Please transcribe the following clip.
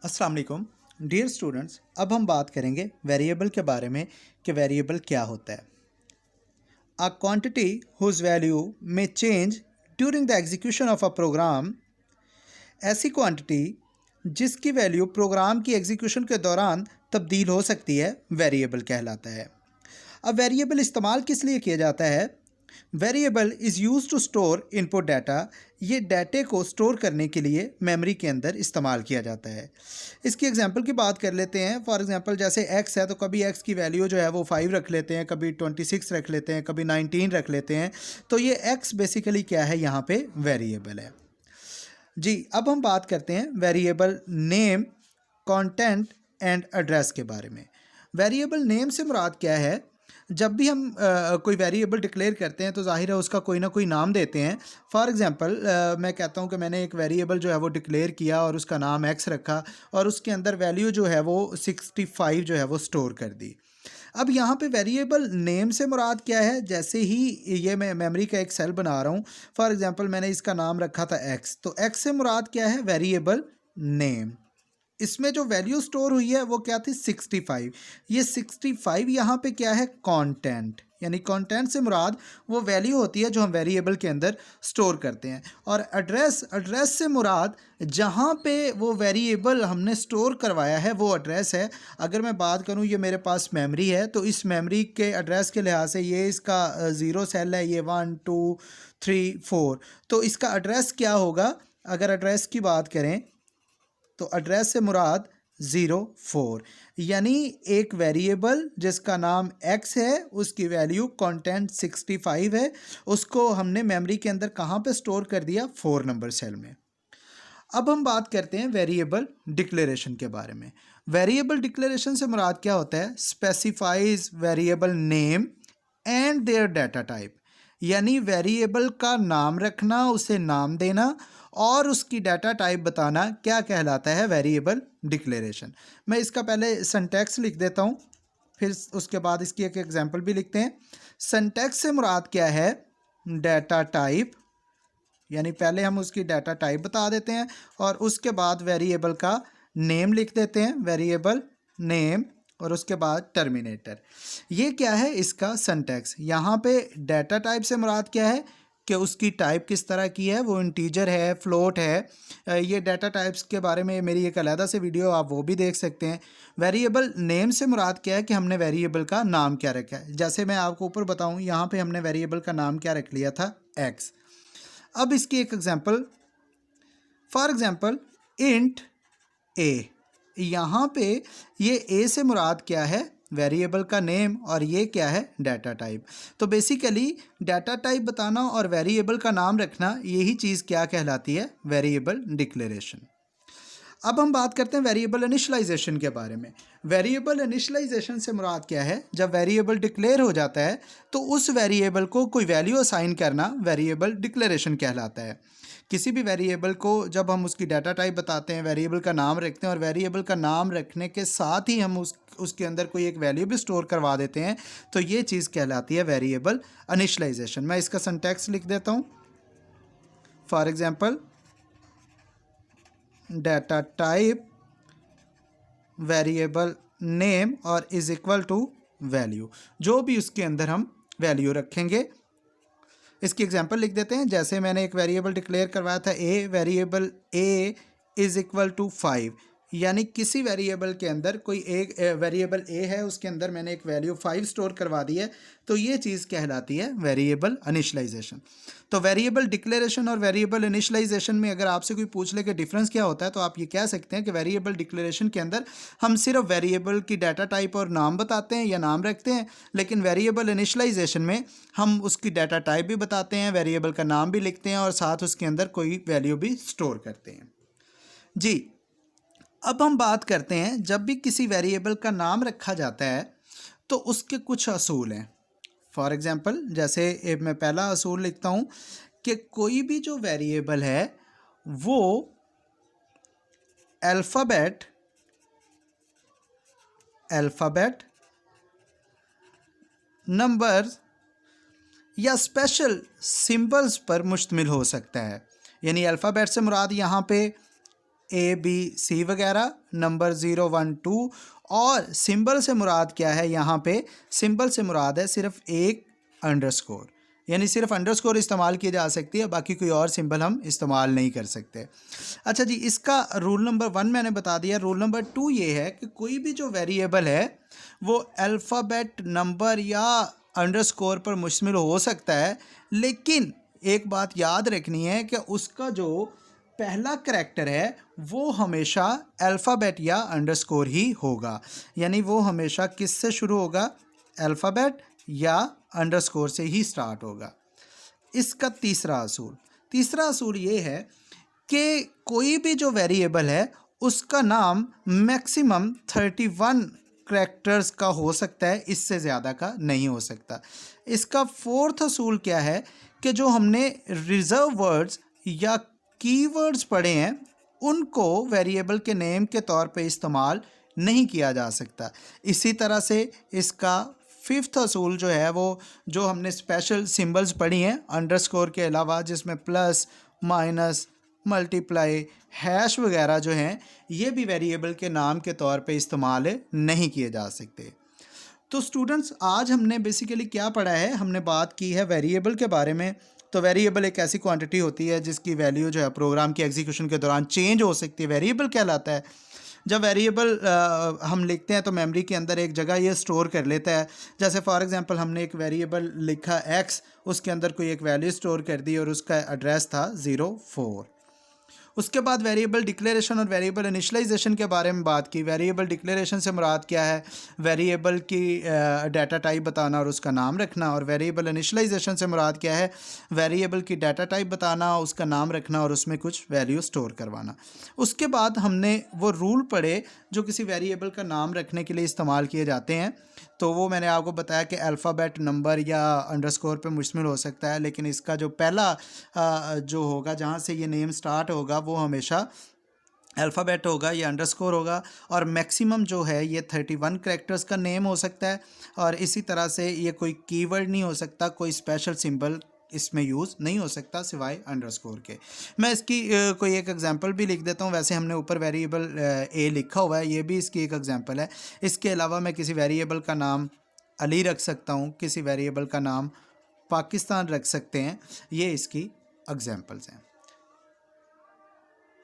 अस्सलाम वालेकुम dear students. अब हम बात करेंगे वेरिएबल के बारे में कि वेरिएबल क्या होता है। A quantity whose value may change during the execution of a program. ऐसी क्वांटिटी जिसकी वैल्यू प्रोग्राम की एग्जीक्यूशन के दौरान तब्दील हो सकती है वेरिएबल कहलाता है। अब वेरिएबल इस्तेमाल किस लिए किया जाता है? Variable is use to store input data. ये डाटे को स्टोर करने के लिए मेमोरी के अंदर इस्तेमाल किया जाता है। इसकी एग्जांपल की बात कर लेते हैं। फॉर एग्जांपल जैसे x है तो कभी x की वैल्यू जो है वो 5 रख लेते हैं, कभी 26 रख लेते हैं, कभी 19 रख लेते हैं। तो ये x बेसिकली क्या है, यहाँ पे वेरिएबल है। जी, अब हम बात करते हैं variable name, content and address के बारे में। वेरिएबल नेम से मुराद क्या है? जब भी हम कोई वेरिएबल डिक्लेयर करते हैं तो जाहिर है उसका कोई ना कोई नाम देते हैं। फॉर एग्जांपल मैं कहता हूँ कि मैंने एक वेरिएबल जो है वो डिक्लेयर किया और उसका नाम x रखा और उसके अंदर वैल्यू जो है वो 65 जो है वो स्टोर कर दी। अब यहाँ पे वेरिएबल नेम से मुराद क्या है? जैसे ही ये मैं मेमोरी का एक सेल बना रहा हूँ, फॉर एग्जांपल मैंने इसका नाम रखा था x, तो x से मुराद क्या है? Variable name. इसमें जो वैल्यू स्टोर हुई है वो क्या थी? 65। ये 65 यहाँ पे क्या है? कंटेंट। यानी कंटेंट से मुराद वो वैल्यू होती है जो हम वेरिएबल के अंदर स्टोर करते हैं। और एड्रेस से मुराद जहाँ पे वो वेरिएबल हमने स्टोर करवाया है वो एड्रेस है। अगर मैं बात करूँ, ये मेरे पास मेमोरी है तो इस मेमोरी के एड्रेस के लिहाज से ये इसका 0 सेल है, ये 1 2 3 4। तो इसका एड्रेस क्या होगा? अगर एड्रेस की बात करें तो एड्रेस से मुराद 04। यानी एक वेरिएबल जिसका नाम x है, उसकी वैल्यू कंटेंट 65 है, उसको हमने मेमोरी के अंदर कहाँ पे स्टोर कर दिया? 4 नंबर सेल में। अब हम बात करते हैं वेरिएबल डिक्लेरेशन के बारे में। वेरिएबल डिक्लेरेशन से मुराद क्या होता है? Specifies variable name and their data type. यानी वेरिएबल का नाम रखना, उसे नाम देना और उसकी डाटा टाइप बताना क्या कहलाता है? Variable declaration. मैं इसका पहले सिंटैक्स लिख देता हूँ, फिर उसके बाद इसकी एक एग्जांपल भी लिखते हैं। सिंटैक्स से मुराद क्या है? डाटा टाइप, यानी पहले हम उसकी डाटा टाइप बता देते हैं और उसके बाद वेरिएबल का नेम लिख देते हैं, वेरिएबल नेम, और उसके बाद टर्मिनेटर। ये क्या है? इसका सिंटैक्स। यहाँ पे डाटा टाइप से मुराद क्या है कि उसकी टाइप किस तरह की है, वो इंटीजर है, फ्लोट है। ये डाटा टाइप्स के बारे में मेरी एक अलग से वीडियो, आप वो भी देख सकते हैं। वेरिएबल नेम से मुराद क्या है कि हमने वेरिएबल का नाम क्या रखा है। जैसे मैं आपको ऊपर बताऊँ, यहाँ पे हमने वेरिएबल का नाम क्या रख लिया था? एक्स। अब इसकी एक एग्जांपल, फॉर एग्जांपल इंट ए। यहाँ पे ये ए से मुराद क्या है? वेरिएबल का नेम, और ये क्या है? Data type. तो बेसिकली डाटा टाइप बताना और वेरिएबल का नाम रखना, यही चीज़ क्या कहलाती है? Variable declaration. अब हम बात करते हैं वेरिएबल इनिशियलाइजेशन के बारे में। वेरिएबल इनिशियलाइजेशन से मुराद क्या है? जब वेरिएबल डिक्लेयर हो जाता है तो उस वेरिएबल को कोई वैल्यू असाइन करना वेरिएबल डिक्लेरेशन कहलाता है। किसी भी वेरिएबल को जब हम उसकी डाटा टाइप बताते हैं, वेरिएबल का नाम रखते हैं और वेरिएबल का नाम रखने के साथ ही हम उसके अंदर कोई एक वैल्यू भी स्टोर करवा देते हैं, तो ये चीज़ कहलाती है वेरिएबल इनिशियलाइजेशन। मैं इसका सिंटैक्स लिख देता हूँ। For example data type variable name और इज इक्वल टू वैल्यू, जो भी उसके अंदर हम वैल्यू रखेंगे। इसकी एग्जांपल लिख देते हैं। जैसे मैंने एक वेरिएबल डिक्लेयर करवाया था a, variable a is equal to 5। यानी किसी वेरिएबल के अंदर कोई एक वेरिएबल ए है, उसके अंदर मैंने एक वैल्यू 5 स्टोर करवा दी है, तो ये चीज़ कहलाती है वेरिएबल इनिशियलाइजेशन। तो वेरिएबल डिक्लेरेशन और वेरिएबल इनिशियलाइजेशन में अगर आपसे कोई पूछ ले कि डिफरेंस क्या होता है, तो आप ये कह सकते हैं कि वेरिएबल डिक्लेरेशन के अंदर हम सिर्फ वेरिएबल की डाटा टाइप और नाम बताते हैं या नाम रखते हैं, लेकिन वेरिएबल इनिशियलाइजेशन में हम उसकी डाटा टाइप भी बताते हैं, वेरिएबल का नाम भी लिखते हैं और साथ उसके अंदर कोई वैल्यू भी स्टोर करते हैं। जी, अब हम बात करते हैं, जब भी किसी वेरिएबल का नाम रखा जाता है तो उसके कुछ असूल हैं। फॉर एग्जांपल जैसे मैं पहला असूल लिखता हूँ कि कोई भी जो वेरिएबल है वो अल्फ़ाबेट नंबर्स या स्पेशल सिंबल्स पर मुश्तमिल हो सकता है। यानी अल्फ़ाबेट से मुराद यहाँ पे ABC वगैरह, नंबर 0 1 2, और सिंबल से मुराद क्या है, यहाँ पे सिंबल से मुराद है सिर्फ एक अंडरस्कोर, यानी सिर्फ अंडरस्कोर इस्तेमाल की जा सकती है, बाकी कोई और सिंबल हम इस्तेमाल नहीं कर सकते। अच्छा जी, इसका रूल नंबर 1 मैंने बता दिया। रूल नंबर 2 ये है कि कोई भी जो वेरिएबल है वो अल्फ़ाबेट, नंबर या अंडरस्कोर पर मुश्तमिल हो सकता है, लेकिन एक बात याद रखनी है कि उसका जो पहला करैक्टर है वो हमेशा अल्फ़ाबेट या अंडरस्कोर ही होगा, यानी वो हमेशा किस से शुरू होगा, अल्फ़ाबेट या अंडरस्कोर से ही स्टार्ट होगा। इसका तीसरा असूल ये है कि कोई भी जो वेरिएबल है उसका नाम मैक्सिमम 31 करैक्टर्स का हो सकता है, इससे ज़्यादा का नहीं हो सकता। इसका फोर्थ असूल क्या है कि जो हमने रिजर्व वर्ड्स या कीवर्ड्स पढ़े हैं उनको वेरिएबल के नेम के तौर पे इस्तेमाल नहीं किया जा सकता। इसी तरह से इसका फिफ्थ असूल जो है वो जो हमने स्पेशल सिंबल्स पढ़ी हैं अंडरस्कोर के अलावा, जिसमें प्लस, माइनस, मल्टीप्लाई, हैश वगैरह जो हैं, ये भी वेरिएबल के नाम के तौर पे इस्तेमाल नहीं किए जा सकते। तो स्टूडेंट्स, आज हमने बेसिकली क्या पढ़ा है, हमने बात की है वेरिएबल के बारे में। तो वेरिएबल एक ऐसी क्वांटिटी होती है जिसकी वैल्यू जो है प्रोग्राम की एग्जीक्यूशन के दौरान चेंज हो सकती है, वेरिएबल कहलाता है। जब वेरिएबल हम लिखते हैं तो मेमोरी के अंदर एक जगह ये स्टोर कर लेता है। जैसे फॉर एग्जांपल हमने एक वेरिएबल लिखा x, उसके अंदर कोई एक वैल्यू स्टोर कर दी और उसका एड्रेस था 04। उसके बाद वेरिएबल डिक्लेरेशन और वेरिएबल इनिशियलाइजेशन के बारे में बात की। वेरिएबल डिक्लेरेशन से मुराद क्या है, वेरिएबल की डाटा टाइप बताना और उसका नाम रखना, और वेरिएबल इनिशियलाइजेशन से मुराद क्या है, वेरिएबल की डाटा टाइप बताना, उसका नाम रखना और उसमें कुछ वैल्यू स्टोर करवाना। उसके बाद हमने वो रूल पढ़े जो किसी वेरिएबल का नाम रखने के लिए इस्तेमाल किए जाते हैं। तो वो मैंने आपको बताया कि अल्फ़ाबेट, नंबर या अंडरस्कोर पे मुश्तमिल हो सकता है, लेकिन इसका जो पहला जो होगा, जहाँ से ये नेम स्टार्ट होगा, वो हमेशा अल्फ़ाबेट होगा या अंडरस्कोर होगा, और मैक्सिमम जो है ये 31 करैक्टर्स का नेम हो सकता है। और इसी तरह से ये कोई कीवर्ड नहीं हो सकता, कोई स्पेशल सिंबल इसमें यूज़ नहीं हो सकता सिवाय अंडरस्कोर के। मैं इसकी कोई एक एग्जांपल भी लिख देता हूँ। वैसे हमने ऊपर वेरिएबल ए लिखा हुआ है, ये भी इसकी एक एग्जांपल है। इसके अलावा मैं किसी वेरिएबल का नाम अली रख सकता हूँ, किसी वेरिएबल का नाम पाकिस्तान रख सकते हैं। ये इसकी एग्जांपल्स हैं।